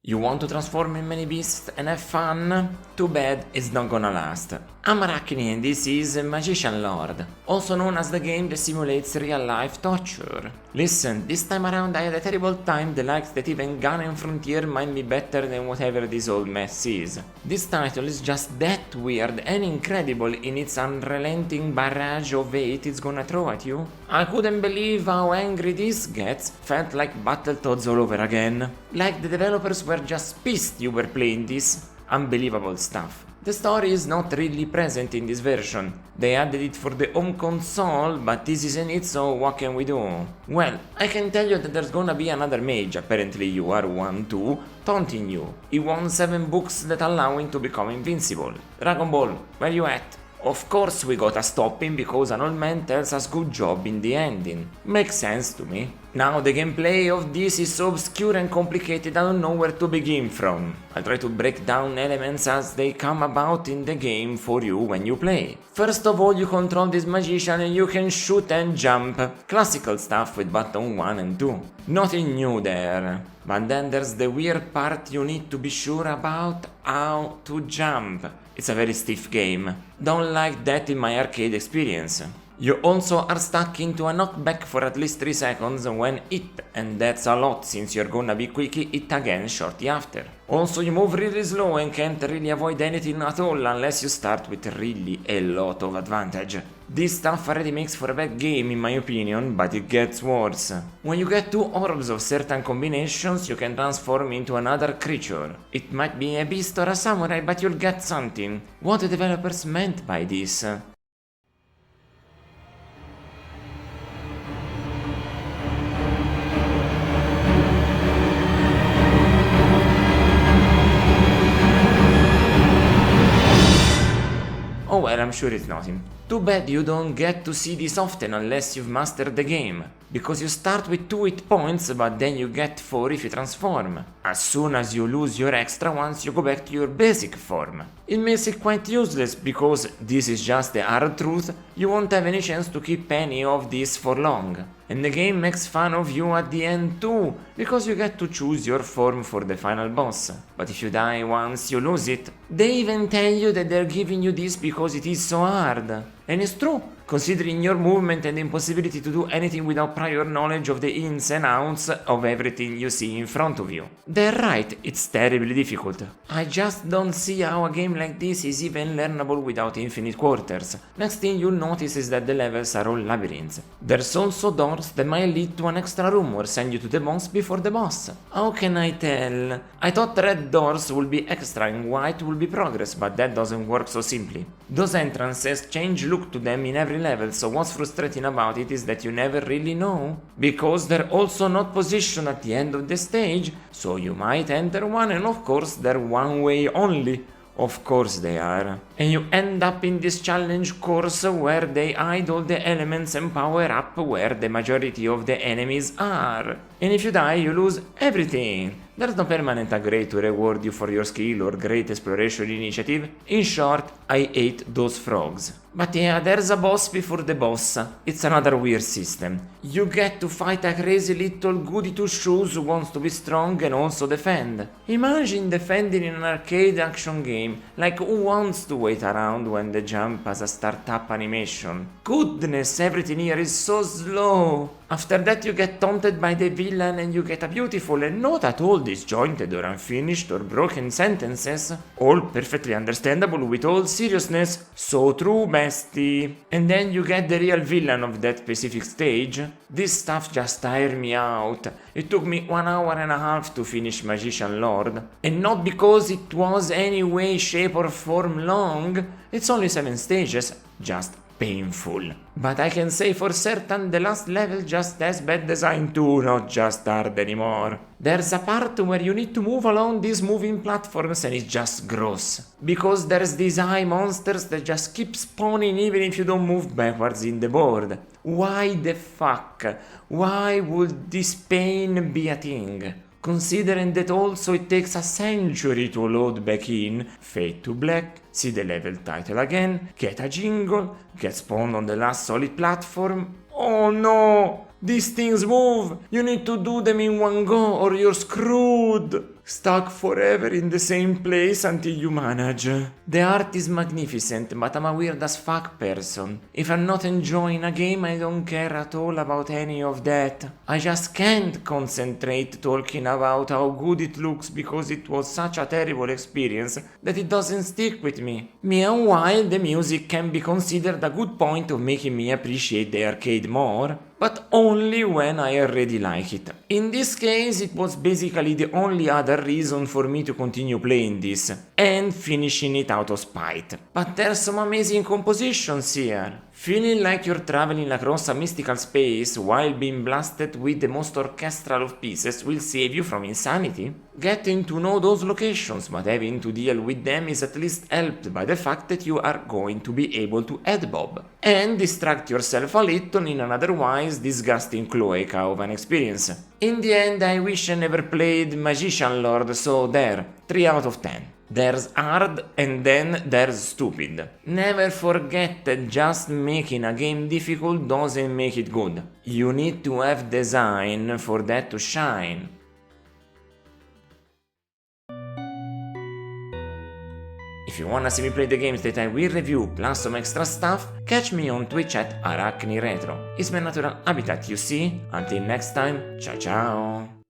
You want to transform in many beasts and have fun? Too bad it's not gonna last. I'm Araknie and this is Magician Lord, also known as the game that simulates real-life torture. Listen, this time around I had a terrible time, the likes that even Gun and Frontier mind me better than whatever this old mess is. This title is just that weird and incredible in its unrelenting barrage of hate it's gonna throw at you. I couldn't believe how angry this gets, felt like Battletoads all over again. Like the developers were just pissed you were playing this. Unbelievable stuff. The story is not really present in this version. They added it for the home console, but this isn't it, so what can we do? Well, I can tell you that there's gonna be another mage, apparently you are one too, taunting you. He won 7 books that allow him to become invincible. Dragon Ball, where you at? Of course we gotta stop him because an old man tells us good job in the ending. Makes sense to me. Now the gameplay of this is so obscure and complicated I don't know where to begin from. I'll try to break down elements as they come about in the game for you when you play. First of all, you control this magician and you can shoot and jump. Classical stuff with button 1 and 2. Nothing new there. But then there's the weird part you need to be sure about: how to jump. It's a very stiff game. Don't like that in my arcade experience. You also are stuck into a knockback for at least 3 seconds when hit, and that's a lot since you're gonna be quickly hit again shortly after. Also, you move really slow and can't really avoid anything at all unless you start with really a lot of advantage. This stuff already makes for a bad game in my opinion, but it gets worse. When you get 2 orbs of certain combinations, you can transform into another creature. It might be a beast or a samurai, but you'll get something. What the developers meant by this? Oh well, I'm sure it's nothing. Too bad you don't get to see this often unless you've mastered the game, because you start with 2 hit points but then you get 4 if you transform. As soon as you lose your extra ones you go back to your basic form. It makes it quite useless because this is just the hard truth, you won't have any chance to keep any of this for long. And the game makes fun of you at the end too, because you get to choose your form for the final boss. But if you die once, you lose it. They even tell you that they're giving you this because it is so hard. And it's true, considering your movement and the impossibility to do anything without prior knowledge of the ins and outs of everything you see in front of you. They're right, it's terribly difficult. I just don't see how a game like this is even learnable without infinite quarters. Next thing you'll notice is that the levels are all labyrinths. There's also doors that might lead to an extra room or send you to the boss before the boss. How can I tell? I thought red doors will be extra and white will be progress, but that doesn't work so simply. Those entrances change look to them in every level, so what's frustrating about it is that you never really know, because they're also not positioned at the end of the stage, so you might enter one and of course they're one way only. Of course they are. And you end up in this challenge course where they hide all the elements and power up where the majority of the enemies are. And if you die, you lose everything. There's no permanent upgrade to reward you for your skill or great exploration initiative. In short, I ate those frogs. But yeah, there's a boss before the boss. It's another weird system. You get to fight a crazy little goody two shoes who wants to be strong and also defend. Imagine defending in an arcade action game, like who wants to wait around when the jump has a startup animation? Goodness, everything here is so slow. After that you get taunted by the villain and you get a beautiful and not at all disjointed or unfinished or broken sentences, all perfectly understandable with all seriousness, so true bestie. And then you get the real villain of that specific stage. This stuff just tired me out. It took me 1 hour and a half to finish Magician Lord, and not because it was any way, shape or form long, it's only 7 stages, just painful. But I can say for certain the last level just has bad design too, not just hard anymore. There's a part where you need to move along these moving platforms and it's just gross. Because there's these eye monsters that just keep spawning even if you don't move backwards in the board. Why the fuck? Why would this pain be a thing? Considering that also it takes a century to load back in, fade to black, see the level title again, get a jingle, get spawned on the last solid platform. Oh no! These things move! You need to do them in one go or you're screwed! Stuck forever in the same place until you manage. The art is magnificent, but I'm a weird as fuck person. If I'm not enjoying a game, I don't care at all about any of that. I just can't concentrate talking about how good it looks because it was such a terrible experience that it doesn't stick with me. Meanwhile, the music can be considered a good point of making me appreciate the arcade more, but only when I already like it. In this case, it was basically the only other reason for me to continue playing this, and finishing it out of spite. But there's some amazing compositions here. Feeling like you're traveling across a mystical space while being blasted with the most orchestral of pieces will save you from insanity? Getting to know those locations but having to deal with them is at least helped by the fact that you are going to be able to headbob and distract yourself a little in an otherwise disgusting cloaca of an experience. In the end, I wish I never played Magician Lord, so there, 3 out of 10. There's hard and then there's stupid. Never forget that just making a game difficult doesn't make it good. You need to have design for that to shine. If you wanna see me play the games that I will review plus some extra stuff, catch me on Twitch at Araknie Retro. It's my natural habitat, you see? Until next time, ciao ciao!